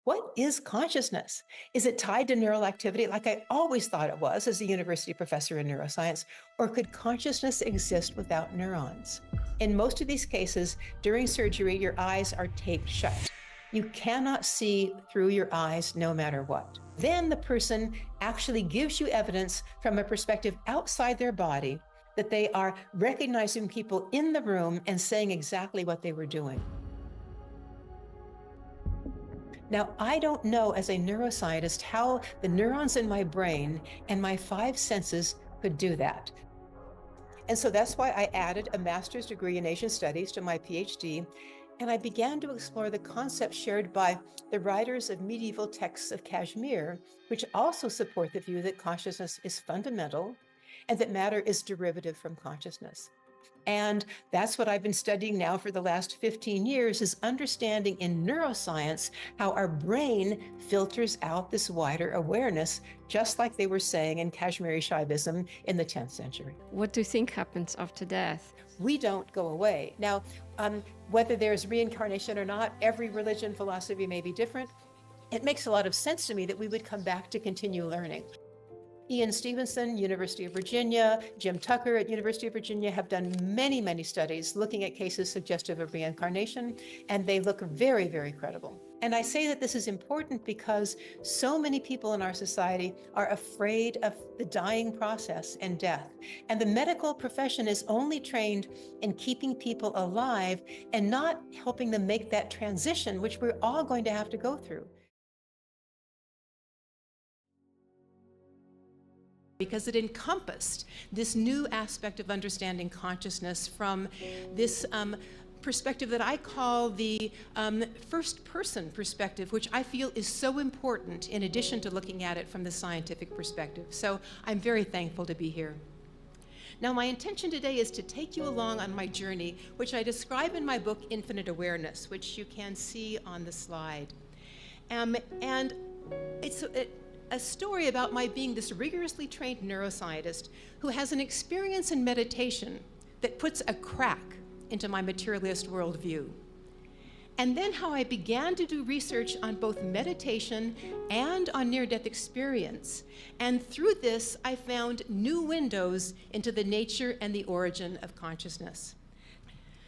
What is consciousness? Is it tied to neural activity like I always thought it was as a university professor in neuroscience? Or could consciousness exist without neurons? In most of these cases, during surgery, your eyes are taped shut. You cannot see through your eyes no matter what. Then the person actually gives you evidence from a perspective outside their body that they are recognizing people in the room and saying exactly what they were doing. Now, I don't know as a neuroscientist how the neurons in my brain and my five senses could do that. And so that's why I added a master's degree in Asian studies to my PhD. And I began to explore the concepts shared by the writers of medieval texts of Kashmir, which also support the view that consciousness is fundamental and that matter is derivative from consciousness. And that's what I've been studying now for the last 15 years, is understanding in neuroscience how our brain filters out this wider awareness, just like they were saying in Kashmiri Shaivism in the 10th century. What do you think happens after death? We don't go away. Now, whether there's reincarnation or not, every religion, philosophy may be different. It makes a lot of sense to me that we would come back to continue learning. Ian Stevenson, University of Virginia, Jim Tucker at University of Virginia have done many, many studies looking at cases suggestive of reincarnation, and they look very, very credible. And I say that this is important because so many people in our society are afraid of the dying process and death. And the medical profession is only trained in keeping people alive and not helping them make that transition, which we're all going to have to go through. Because it encompassed this new aspect of understanding consciousness from this perspective that I call the first-person perspective, which I feel is so important in addition to looking at it from the scientific perspective. So I'm very thankful to be here. Now, my intention today is to take you along on my journey, which I describe in my book, Infinite Awareness, which you can see on the slide. And it's a story about my being this rigorously trained neuroscientist who has an experience in meditation that puts a crack into my materialist worldview. And then how I began to do research on both meditation and on near-death experience. And through this, I found new windows into the nature and the origin of consciousness.